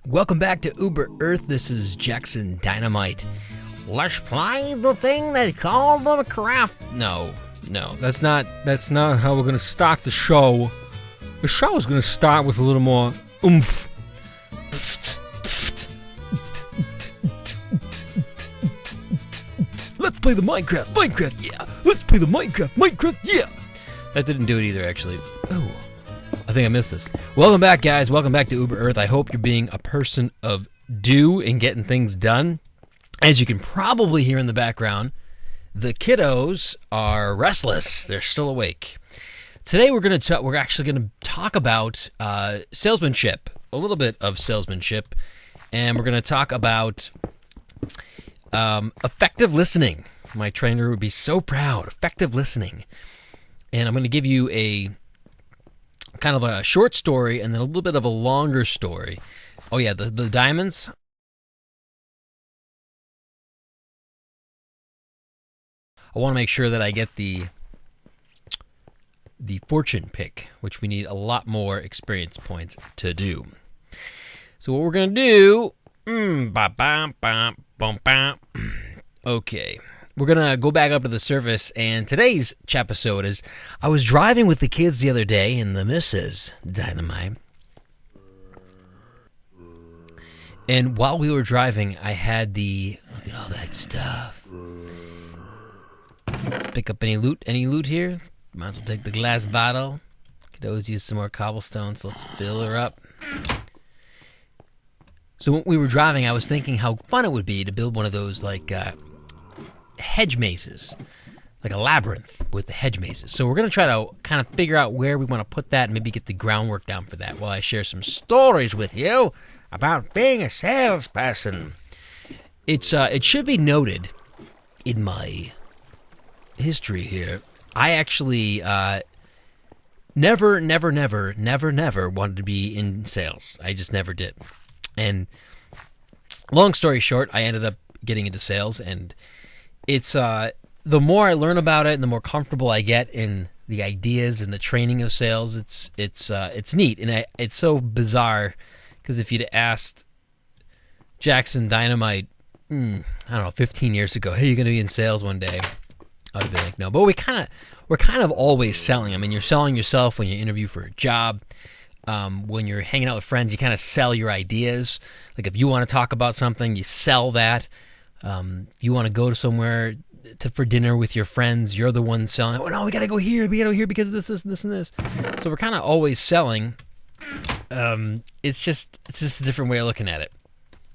Welcome back to Uber Earth. This is Jacksondynamite. Let's play the thing they call the craft. No, that's not how we're gonna start the show. The show is gonna start with a little more oomph. Let's play the Minecraft, yeah. Let's play the Minecraft, yeah. That didn't do it either, actually. Oh, I think I missed this. Welcome back, guys. Welcome back to Uber Earth. I hope you're being a person of do and getting things done. As you can probably hear in the background, the kiddos are restless. They're still awake. Today we're actually gonna talk about salesmanship, a little bit of salesmanship, and we're gonna talk about effective listening. My trainer would be so proud. Effective listening. And I'm going to give you a kind of a short story and then a little bit of a longer story. Oh yeah, the diamonds. I want to make sure that I get the fortune pick, which we need a lot more experience points to do. So what we're going to do, okay. We're going to go back up to the surface, and today's chapisode is, I was driving with the kids the other day in the Mrs. Dynamite, and while we were driving, I had look at all that stuff. Let's pick up any loot here. Might as well take the glass bottle. Could always use some more cobblestone, so let's fill her up. So when we were driving, I was thinking how fun it would be to build one of those, like, hedge mazes, like a labyrinth with the hedge mazes. So we're going to try to kind of figure out where we want to put that and maybe get the groundwork down for that while I share some stories with you about being a salesperson. It should be noted in my history here, I actually never wanted to be in sales. I just never did. And long story short, I ended up getting into sales, and it's the more I learn about it and the more comfortable I get in the ideas and the training of sales, it's neat. And it's so bizarre because if you'd asked Jacksondynamite, I don't know, 15 years ago, hey, you're going to be in sales one day, I would have been like, no. But we're kind of always selling. I mean, you're selling yourself when you interview for a job. When you're hanging out with friends, you kind of sell your ideas. Like if you want to talk about something, you sell that. You want to go to somewhere for dinner with your friends, you're the one selling. Oh no, we got to go here. We got to go here because of this, and this. So we're kind of always selling. It's just a different way of looking at it.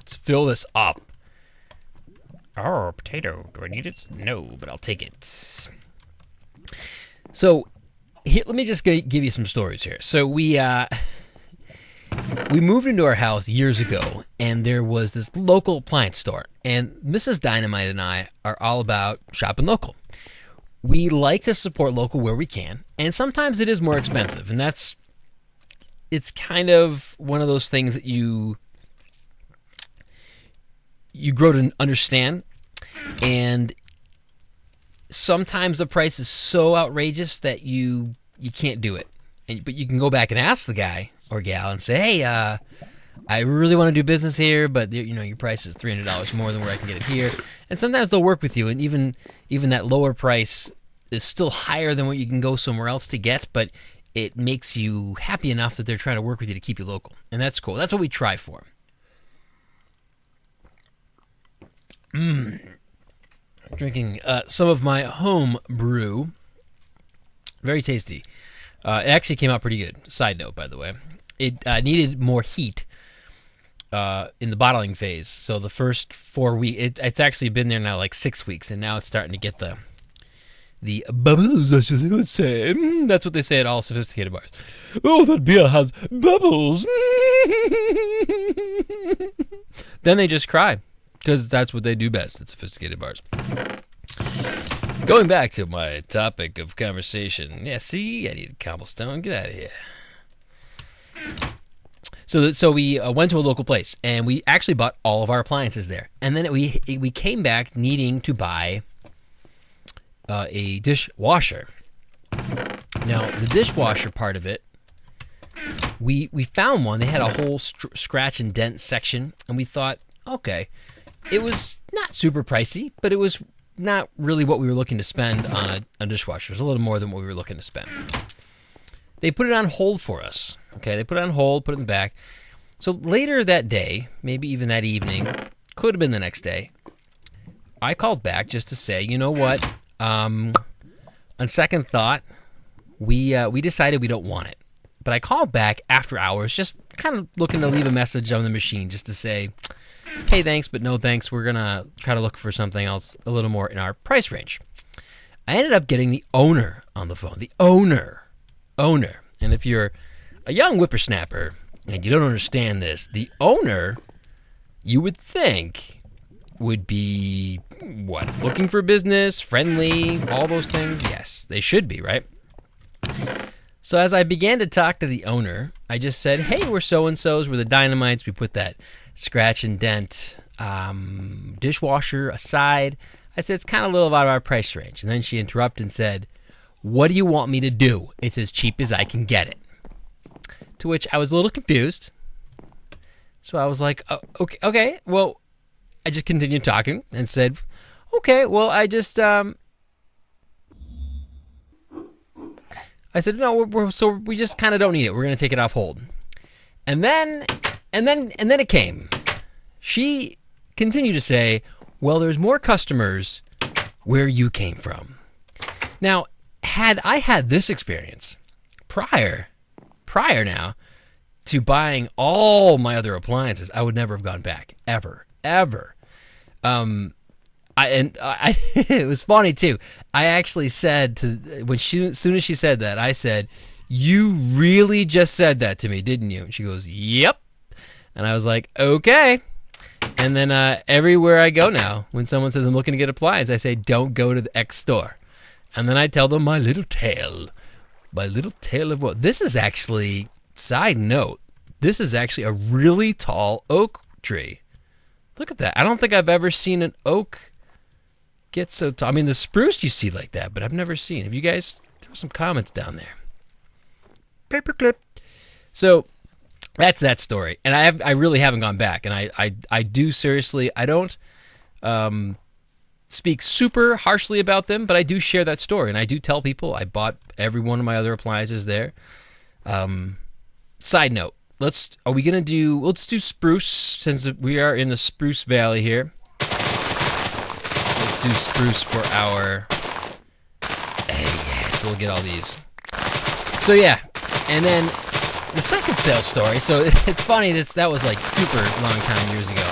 Let's fill this up. Oh, potato. Do I need it? No, but I'll take it. So here, let me just give you some stories here. So we moved into our house years ago, and there was this local appliance store. And Mrs. Dynamite and I are all about shopping local. We like to support local where we can, and sometimes it is more expensive. And it's kind of one of those things that you grow to understand. And sometimes the price is so outrageous that you can't do it. But you can go back and ask the guy or gal and say, hey, I really want to do business here, but your price is $300 more than where I can get it here. And sometimes they'll work with you, and even that lower price is still higher than what you can go somewhere else to get, but it makes you happy enough that they're trying to work with you to keep you local. And that's cool. That's what we try for. I'm drinking some of my home brew. Very tasty. It actually came out pretty good. Side note, by the way. It needed more heat in the bottling phase. So the first 4 weeks, it's actually been there now like 6 weeks, and now it's starting to get the bubbles, as you would say. That's what they say at all sophisticated bars. Oh, that beer has bubbles. Then they just cry, because that's what they do best at sophisticated bars. Going back to my topic of conversation. Yeah, see, I need cobblestone. Get out of here. So we went to a local place, and we actually bought all of our appliances there. And then we came back needing to buy a dishwasher. Now, the dishwasher part of it we found one. They had a whole scratch and dent section, and we thought, okay, it was not super pricey, but it was not really what we were looking to spend on a dishwasher. It was a little more than what we were looking to spend. They put it on hold for us. Okay, they put it on hold, put it in the back. So later that day, maybe even that evening, could have been the next day, I called back just to say, you know what? On second thought, we decided we don't want it. But I called back after hours, just kind of looking to leave a message on the machine just to say, hey, thanks, but no thanks. We're going to try to look for something else a little more in our price range. I ended up getting the owner on the phone. The owner. And if you're a young whippersnapper and you don't understand this, the owner, you would think, would be, what, looking for business, friendly, all those things? Yes, they should be, right? So as I began to talk to the owner, I just said, hey, we're so-and-sos, we're the Dynamites, we put that scratch and dent dishwasher aside. I said, it's kind of a little out of our price range. And then she interrupted and said, what do you want me to do? It's as cheap as I can get it. To which I was a little confused. So I was like, oh, okay, well, I just continued talking and said, okay, well, I said, no, so we just kind of don't need it. We're going to take it off hold. And then it came. She continued to say, well, there's more customers where you came from. Now, had I had this experience prior now to buying all my other appliances, I would never have gone back, ever. It was funny too. I actually said as soon as she said that, I said, you really just said that to me, didn't you? And she goes, yep. And I was like, okay. And then everywhere I go now, when someone says I'm looking to get appliance, I say, don't go to the X store. And then I tell them my little tale of what? This is actually, side note, this is actually a really tall oak tree. Look at that. I don't think I've ever seen an oak get so tall. I mean, the spruce you see like that, but I've never seen. If you guys throw some comments down there. Paperclip. So that's that story. And I really haven't gone back. And I do seriously, I don't speak super harshly about them, but I do share that story. And I do tell people I bought every one of my other appliances there. Side note, let's do spruce, since we are in the Spruce Valley here. Let's do spruce for our, so we'll get all these. So yeah, and then the second sales story, so it's funny, that was like super long time, years ago.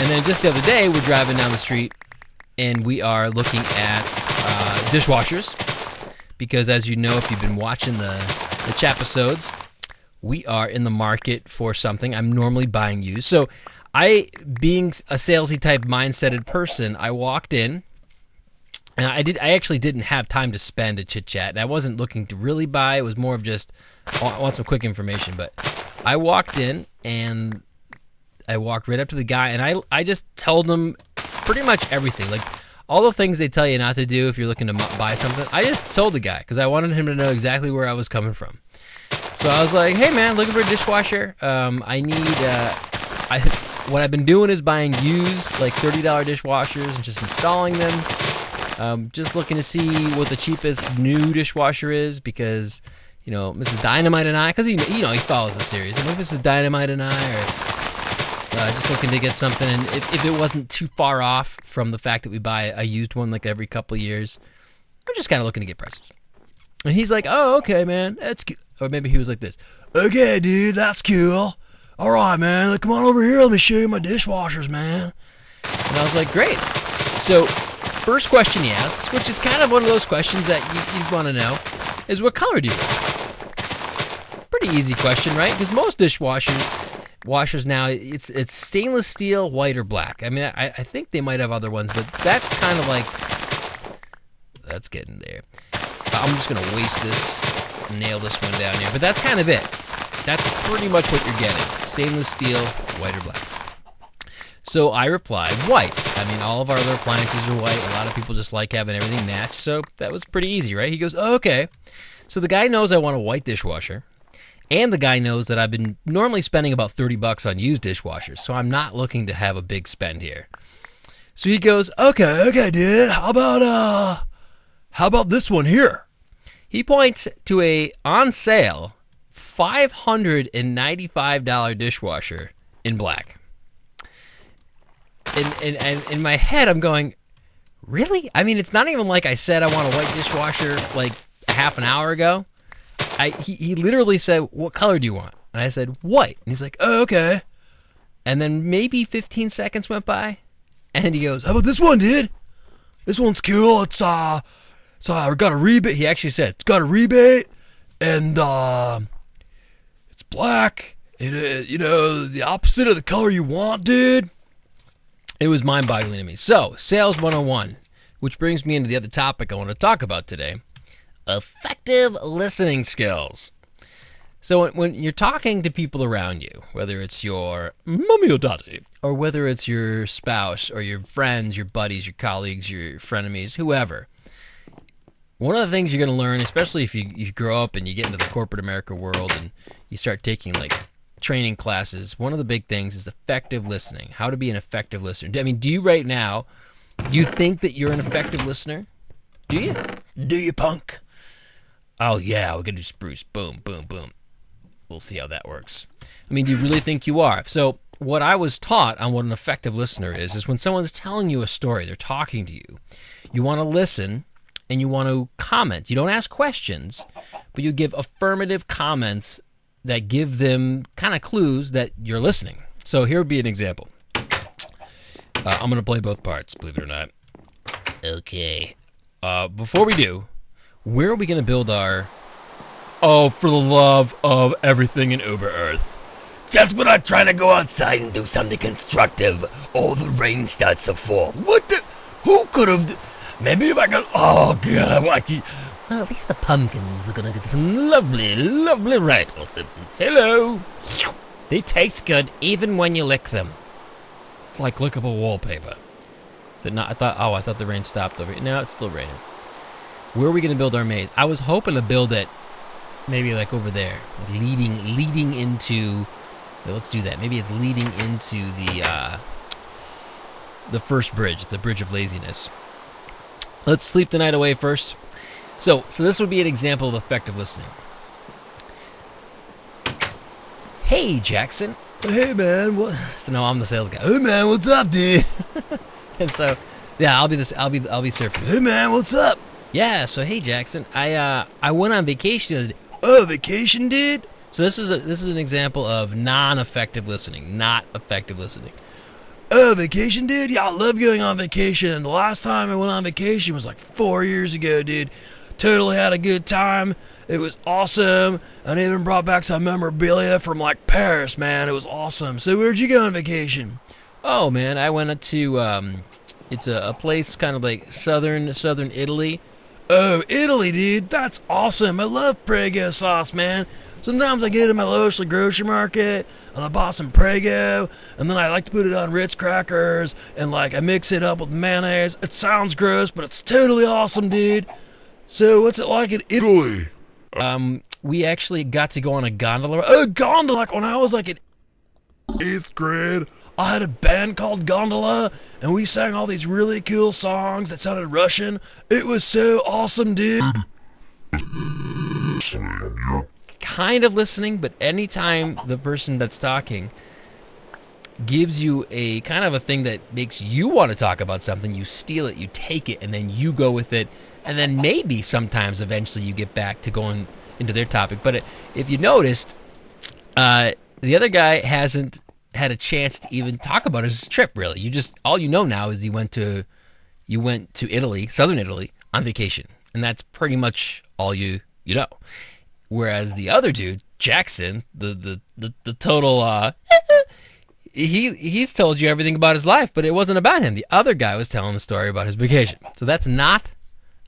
And then just the other day, we're driving down the street, and we are looking at dishwashers, because as you know, if you've been watching the chapisodes, we are in the market for something. I'm normally buying used. So I, being a salesy type mindseted person, I walked in, and I actually didn't have time to spend a chit chat. And I wasn't looking to really buy. It was more of just, I want some quick information. But I walked in, and I walked right up to the guy, and I just told him pretty much everything. Like all the things they tell you not to do if you're looking to buy something. I just told the guy because I wanted him to know exactly where I was coming from. So I was like, hey man, looking for a dishwasher. I need, what I've been doing is buying used, like $30 dishwashers and just installing them. Just looking to see what the cheapest new dishwasher is because, you know, Mrs. Dynamite and I, because he follows the series. And Mrs. Dynamite and I are just looking to get something. And if it wasn't too far off from the fact that we buy a used one like every couple of years, we're just kind of looking to get prices. And he's like, oh, okay, man, that's good. Or maybe he was like this. Okay, dude, that's cool. All right, man, come on over here. Let me show you my dishwashers, man. And I was like, great. So first question he asks, which is kind of one of those questions that you'd want to know, is what color do you like? Pretty easy question, right? Because most washers now, it's stainless steel, white, or black. I mean, I think they might have other ones, but that's kind of like, that's getting there. I'm just going to nail this one down here. But that's kind of it. That's pretty much what you're getting. Stainless steel, white or black. So I replied, white. I mean, all of our other appliances are white. A lot of people just like having everything matched. So that was pretty easy, right? He goes, oh, okay. So the guy knows I want a white dishwasher. And the guy knows that I've been normally spending about $30 on used dishwashers, so I'm not looking to have a big spend here. So he goes, okay, dude, how about this one here? He points to a on sale $595 dishwasher in black. And in my head, I'm going, really? I mean, it's not even like I said I want a white dishwasher like a half an hour ago. He literally said, what color do you want? And I said, white. And he's like, oh, okay. And then maybe 15 seconds went by. And he goes, how about this one, dude? This one's cool. It's got a rebate. He actually said, it's got a rebate. And it's black. The opposite of the color you want, dude. It was mind-boggling to me. So, Sales 101, which brings me into the other topic I want to talk about today. Effective listening skills. So when you're talking to people around you, whether it's your mommy or daddy, or whether it's your spouse, or your friends, your buddies, your colleagues, your frenemies, whoever, one of the things you're going to learn, especially if you grow up and you get into the corporate America world and you start taking like training classes, one of the big things is effective listening. How to be an effective listener. I mean, do you right now, do you think that you're an effective listener? Do you? Do you, punk? Oh, yeah, we're going to do spruce. Boom, boom, boom. We'll see how that works. I mean, do you really think you are? So what I was taught on what an effective listener is when someone's telling you a story, they're talking to you, you want to listen and you want to comment. You don't ask questions, but you give affirmative comments that give them kind of clues that you're listening. So here would be an example. I'm going to play both parts, believe it or not. Okay. Before we do, where are we going to build our... Oh, for the love of everything in Uber Earth. Just when I'm trying to go outside and do something constructive, all the rain starts to fall. What the... Who could have... Maybe if I could... Oh, God, what the... Well, at least the pumpkins are going to get some lovely, lovely rain. Hello. They taste good even when you lick them. It's like lickable wallpaper. Is it not? I thought the rain stopped over here. No, it's still raining. Where are we going to build our maze? I was hoping to build it maybe like over there, leading into... Well, let's do that. Maybe it's leading into the first bridge, the Bridge of Laziness. Let's sleep the night away first. So this would be an example of effective listening. Hey, Jackson. Hey, man. What? So now I'm the sales guy. Hey, man. What's up, dude? And so, yeah, I'll be surfing. Hey, man. What's up? Yeah. So hey, Jackson. I went on vacation. Oh, vacation, dude. So this is an example of non-effective listening, not effective listening. Oh, vacation, dude? Yeah, I love going on vacation. The last time I went on vacation was like 4 years ago, dude. Totally had a good time. It was awesome. And I even brought back some memorabilia from like Paris, man. It was awesome. So where'd you go on vacation? Oh, man, I went to it's a place kind of like southern Italy. Oh, Italy, dude. That's awesome. I love Prego sauce, man. Sometimes I get to my local grocery market and I bought some Prego, and then I like to put it on Ritz crackers and like I mix it up with mayonnaise. It sounds gross, but it's totally awesome, dude. So what's it like in Italy? We actually got to go on a gondola. A gondola! Like when I was like in 8th grade, I had a band called Gondola, and we sang all these really cool songs that sounded Russian. It was so awesome, dude. Kind of listening, but anytime the person that's talking gives you a kind of a thing that makes you want to talk about something, you steal it, you take it, and then you go with it, and then maybe sometimes eventually you get back to going into their topic. But if you noticed, the other guy hasn't had a chance to even talk about his trip, really. You just, all you know now is you went to Italy, southern Italy, on vacation, and that's pretty much all you know. Whereas the other dude, Jackson, the total, he's told you everything about his life, but it wasn't about him. The other guy was telling the story about his vacation. So that's not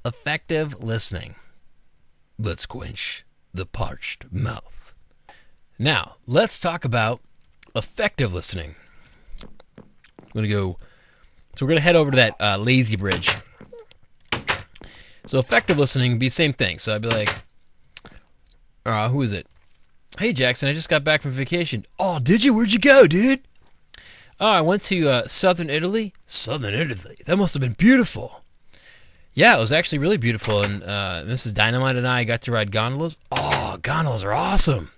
effective listening. Let's quench the parched mouth. Now, let's talk about effective listening. So we're going to head over to that lazy bridge. So effective listening would be the same thing. So I'd be like, who is it? Hey, Jackson, I just got back from vacation. Oh, did you? Where'd you go, dude? Oh, I went to southern Italy. Southern Italy. That must have been beautiful. Yeah, it was actually really beautiful, and Mrs. Dynamite and I got to ride gondolas. Oh, gondolas are awesome.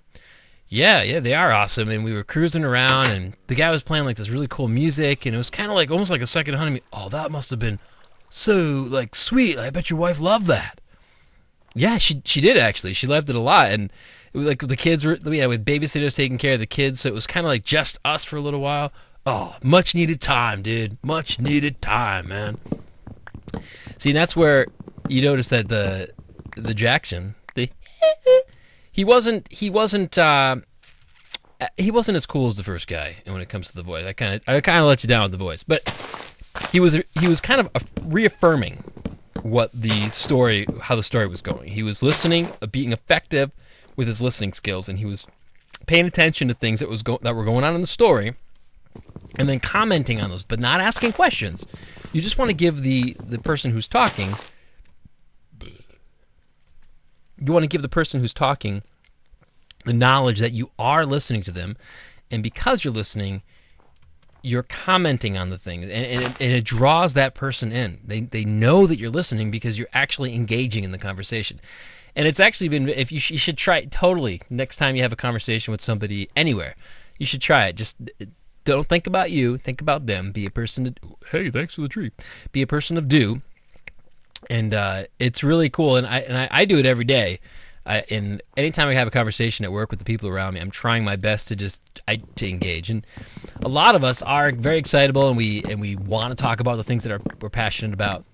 Yeah, they are awesome, and we were cruising around, and the guy was playing like this really cool music, and it was kind of like almost like a second honeymoon. Oh, that must have been so like sweet. I bet your wife loved that. Yeah, she did actually. She loved it a lot, and it was like the kids were with babysitters taking care of the kids, so it was kind of like just us for a little while. Oh, much needed time, dude. Much needed time, man. See, and that's where you notice that the Jackson, he wasn't as cool as the first guy, and when it comes to the voice, I kind of let you down with the voice, but he was kind of reaffirming how the story was going. He was listening, being effective with his listening skills, and he was paying attention to things that were going on in the story, and then commenting on those, but not asking questions. You just want to give the person who's talking. You want to give the person who's talking the knowledge that you are listening to them, and because you're listening, you're commenting on the thing, and it draws that person in. They know that you're listening because you're actually engaging in the conversation. And it's actually been, if you should try it totally next time you have a conversation with somebody anywhere. You should try it. Just don't think about you, think about them. Be a person of, hey, thanks for the treat. Be a person of do. And it's really cool, and I do it every day. And anytime I have a conversation at work with the people around me, I'm trying my best to to engage. And a lot of us are very excitable, and we want to talk about the things that we're passionate about.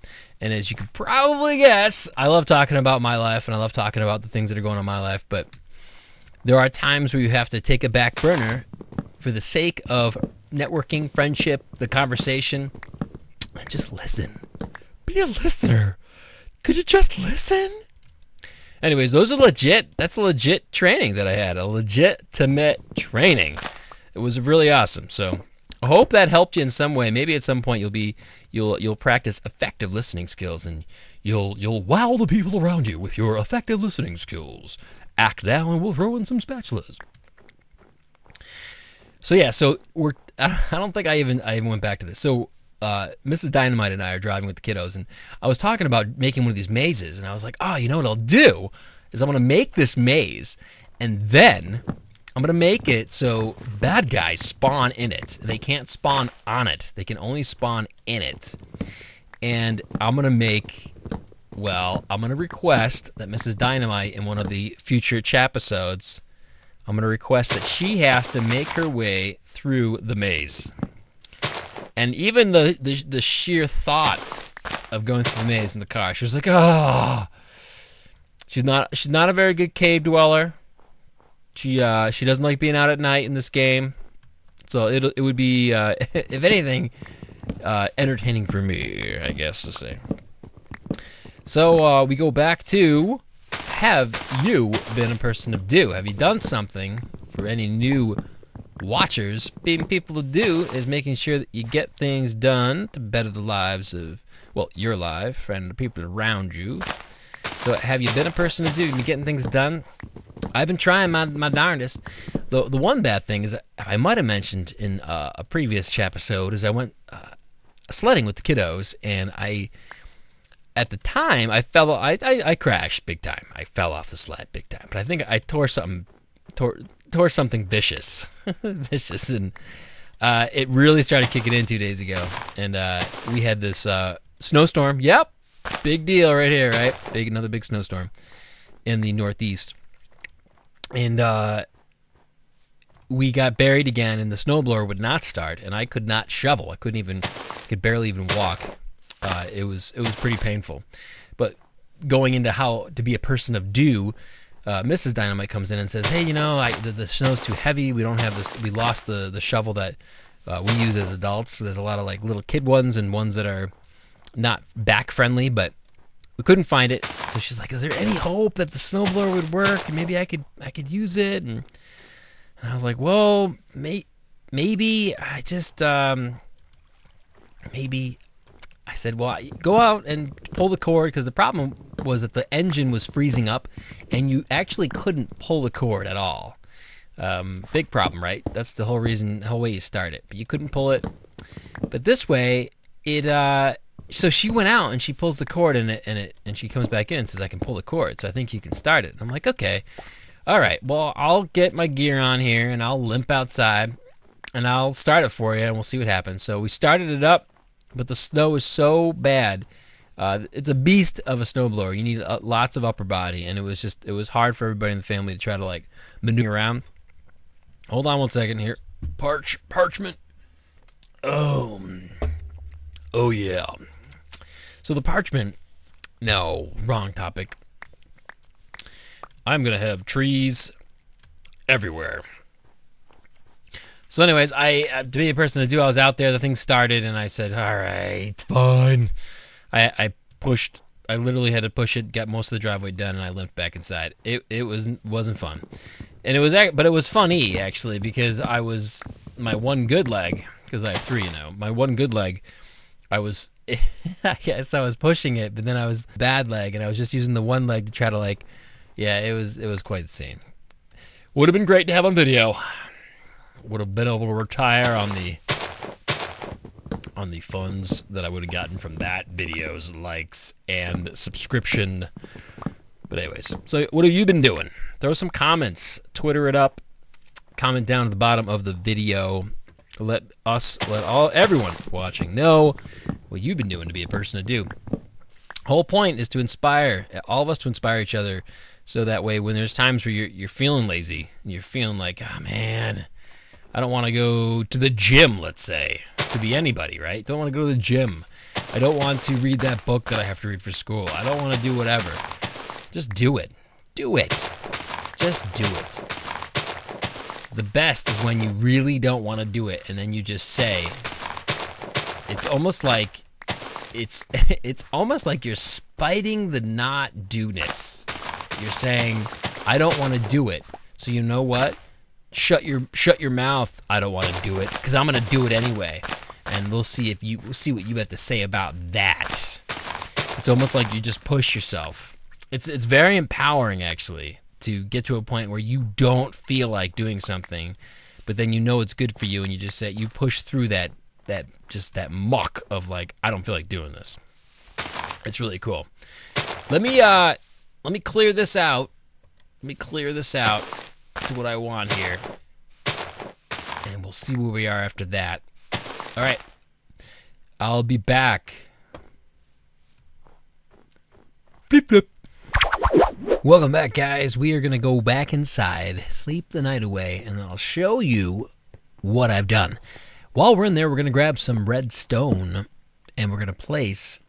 And as you can probably guess, I love talking about my life, and I love talking about the things that are going on in my life. But there are times where you have to take a back burner for the sake of networking, friendship, the conversation, and just listen. Be a listener. Could you just listen? Anyways, those are legit. That's a legit training that I had. A legitimate training. It was really awesome. So I hope that helped you in some way. Maybe at some point you'll practice effective listening skills, and you'll wow the people around you with your effective listening skills. Act now, and we'll throw in some spatulas. So yeah, I don't think I even went back to this. So Mrs. Dynamite and I are driving with the kiddos, and I was talking about making one of these mazes, and I was like, oh, you know what I'll do is I'm going to make this maze, and then I'm going to make it so bad guys spawn in it. They can't spawn on it. They can only spawn in it. And I'm going to request that Mrs. Dynamite in one of the future chapisodes, I'm going to request that she has to make her way through the maze. And even the sheer thought of going through the maze in the car, she was like, "Oh, she's not a very good cave dweller. She doesn't like being out at night in this game. So it would be, if anything, entertaining for me, I guess to say." So we go back to, have you been a person of do? Have you done something for any new watchers? Being people to do is making sure that you get things done to better the lives of, well, your life and the people around you. So have you been a person to do and getting things done? I've been trying my darndest. The one bad thing is, I might have mentioned in a previous chapisode, is I went sledding with the kiddos, and at the time I crashed big time. I fell off the sled big time, but I think I tore something vicious, and it really started kicking in 2 days ago, and we had this snowstorm. Yep, big deal right here, right? Another big snowstorm in the Northeast, and we got buried again, and the snowblower would not start, and I could not shovel. I could barely even walk. It was pretty painful, but going into how to be a person of do. Mrs. Dynamite comes in and says, "Hey, the snow's too heavy. We don't have this. We lost the shovel that we use as adults. So there's a lot of like little kid ones and ones that are not back friendly, but we couldn't find it." So she's like, "Is there any hope that the snowblower would work? And maybe I could use it?" And I was like, "Well, maybe. I just maybe." I said, well, go out and pull the cord, because the problem was that the engine was freezing up, and you actually couldn't pull the cord at all. Big problem, right? That's the whole reason, the whole way you start it. But you couldn't pull it. But this way, so she went out and she pulls the cord and she comes back in and says, I can pull the cord, so I think you can start it. I'm like, okay. All right, well, I'll get my gear on here and I'll limp outside and I'll start it for you and we'll see what happens. So we started it up, but the snow was so bad. It's a beast of a snowblower. You need lots of upper body, and it was hard for everybody in the family to try to like maneuver around. Hold on one second here. Parchment. Oh yeah. So the parchment. No, wrong topic. I'm gonna have trees everywhere. So anyways, to be a person to do, I was out there, the thing started, and I said, all right, fine. I literally had to push it, got most of the driveway done, and I limped back inside. It wasn't fun. And but it was funny, actually, because my one good leg, because I have three, my one good leg, I guess I was pushing it, but then I was bad leg, and I was just using the one leg to try to it was quite the scene. Would have been great to have on video. Would have been able to retire on the funds that I would have gotten from that, videos, likes, and subscription. But anyways, so what have you been doing? Throw some comments, Twitter it up, comment down at the bottom of the video. Let everyone watching know what you've been doing to be a person to do. Whole point is to inspire all of us, to inspire each other, so that way when there's times where you're feeling lazy, and you're feeling like, oh man, I don't want to go to the gym, let's say. Could be anybody, right? Don't want to go to the gym. I don't want to read that book that I have to read for school. I don't want to do whatever. Just do it. Do it. Just do it. The best is when you really don't want to do it, and then you just say, it's almost like you're spiting the not do-ness. You're saying, I don't want to do it. So you know what? Shut your mouth. I don't want to do it because I'm going to do it anyway. And we'll see what you have to say about that. It's almost like you just push yourself. It's very empowering, actually, to get to a point where you don't feel like doing something, but then you know it's good for you, and you just say, you push through that muck of like, I don't feel like doing this. It's really cool. Let me clear this out. Let me clear this out to what I want here, and we'll see where we are after that. All right, I'll be back. Flip flip. Welcome back, guys. We are gonna go back inside, sleep the night away, and then I'll show you what I've done. While we're in there, we're gonna grab some red stone, and we're gonna place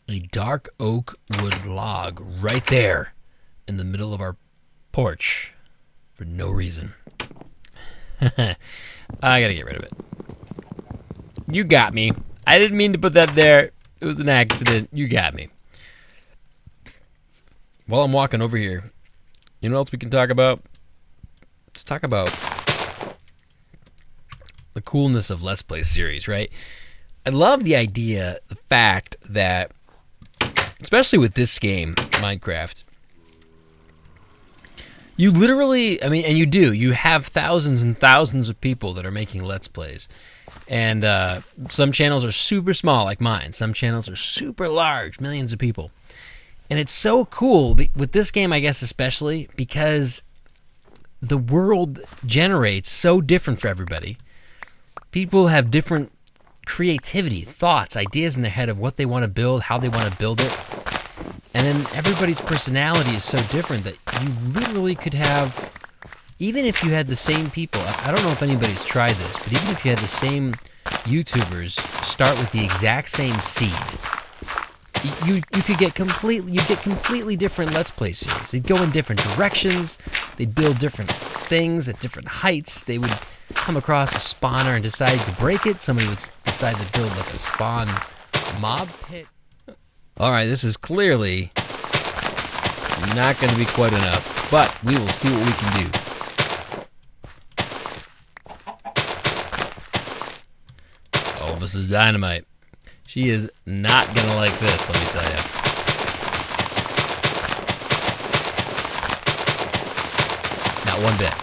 a dark oak wood log right there in the middle of our porch. For no reason. I gotta get rid of it. You got me. I didn't mean to put that there. It was an accident. You got me. While I'm walking over here, you know what else we can talk about? Let's talk about the coolness of Let's Play series, right? I love the idea, the fact that, especially with this game, Minecraft, you literally, and you have thousands and thousands of people that are making Let's Plays. And some channels are super small, like mine. Some channels are super large, millions of people. And it's so cool, with this game, I guess especially, because the world generates so different for everybody. People have different creativity, thoughts, ideas in their head of what they want to build, how they want to build it. And then everybody's personality is so different that you literally could have, even if you had the same people, I don't know if anybody's tried this, but even if you had the same YouTubers start with the exact same seed, you could get completely different Let's Play series. They'd go in different directions, they'd build different things at different heights, they would come across a spawner and decide to break it, somebody would decide to build like a spawn mob pit. Alright, this is clearly not going to be quite enough, but we will see what we can do. Oh, this is Dynamite. She is not going to like this, let me tell you. Not one bit.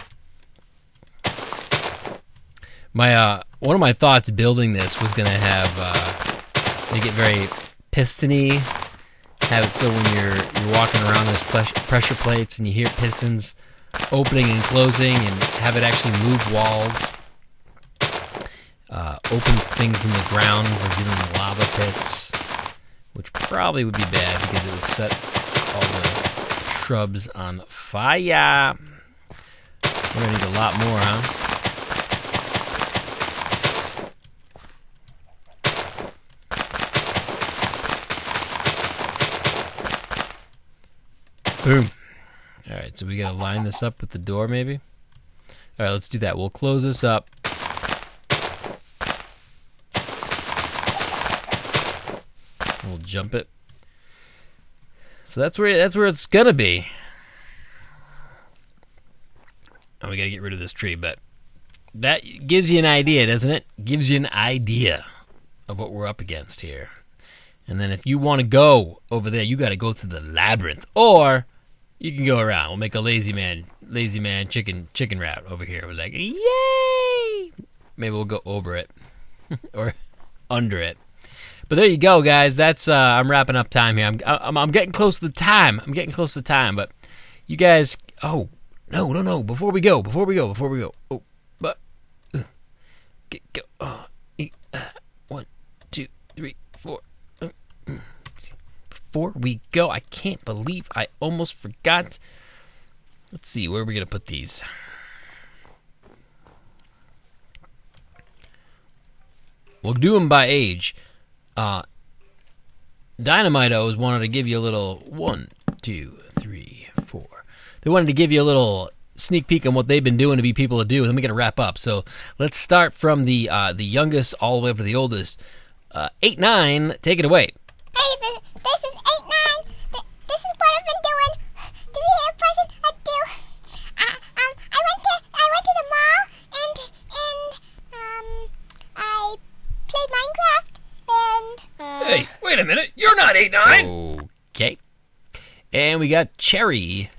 My one of my thoughts building this was gonna have make it very pistony. Have it so when you're walking around those pressure plates and you hear pistons opening and closing, and have it actually move walls, open things in the ground, revealing lava pits, which probably would be bad because it would set all the shrubs on fire. We're gonna need a lot more, huh? Boom. All right, so we gotta line this up with the door, maybe. All right, let's do that. We'll close this up. We'll jump it. So that's where it's gonna be. And we gotta get rid of this tree, but that gives you an idea, doesn't it? Gives you an idea of what we're up against here. And then if you want to go over there, you got to go through the labyrinth, or you can go around. We'll make a lazy man chicken route over here. We're like, yay! Maybe we'll go over it or under it. But there you go, guys. That's I'm wrapping up time here. I'm getting close to the time. But you guys, oh no! Before we go. Oh, but go. 1, 2, 3, 4. Before we go, I can't believe I almost forgot. Let's see, where are we gonna put these? We'll do them by age. Dynamite-O's wanted to give you a little 1, 2, 3, 4. They wanted to give you a little sneak peek on what they've been doing to be people to do, and then we're gonna wrap up. So let's start from the youngest all the way up to the oldest. 8-9, take it away. Hey, this is 8-9. This is what I've been doing. Do you hear a present? I do. I went to the mall and I played Minecraft and Hey, wait a minute. You're not 8-9. Okay. And we got Cherry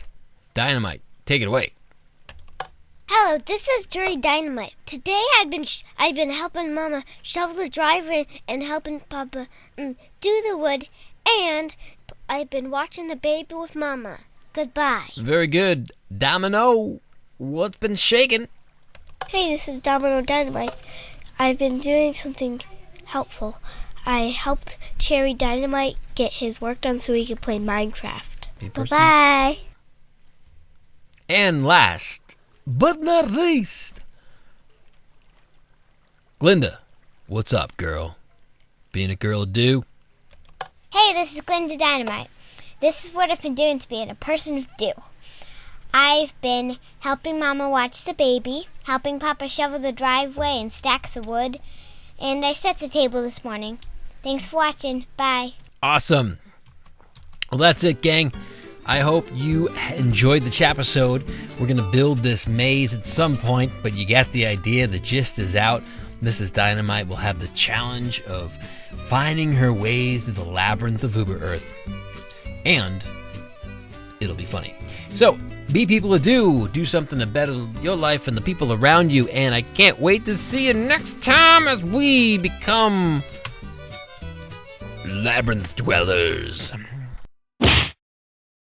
Dynamite. Take it away. Hello, this is Cherry Dynamite. Today I've been helping Mama shovel the driveway and helping Papa do the wood, and I've been watching the baby with Mama. Goodbye. Very good. Domino, what's been shaking? Hey, this is Domino Dynamite. I've been doing something helpful. I helped Cherry Dynamite get his work done so he could play Minecraft. Bye-bye. And last, but not least, Glinda, what's up, girl? Being a girl do? Hey, this is Glinda Dynamite. This is what I've been doing to being a person of do. I've been helping Mama watch the baby, helping Papa shovel the driveway and stack the wood, and I set the table this morning. Thanks for watching. Bye. Awesome. Well, that's it, gang. I hope you enjoyed the chapisode. We're going to build this maze at some point, but you got the idea. The gist is out. Mrs. Dynamite will have the challenge of finding her way through the labyrinth of Uber Earth. And it'll be funny. So, be people to do something to better your life and the people around you. And I can't wait to see you next time as we become labyrinth dwellers.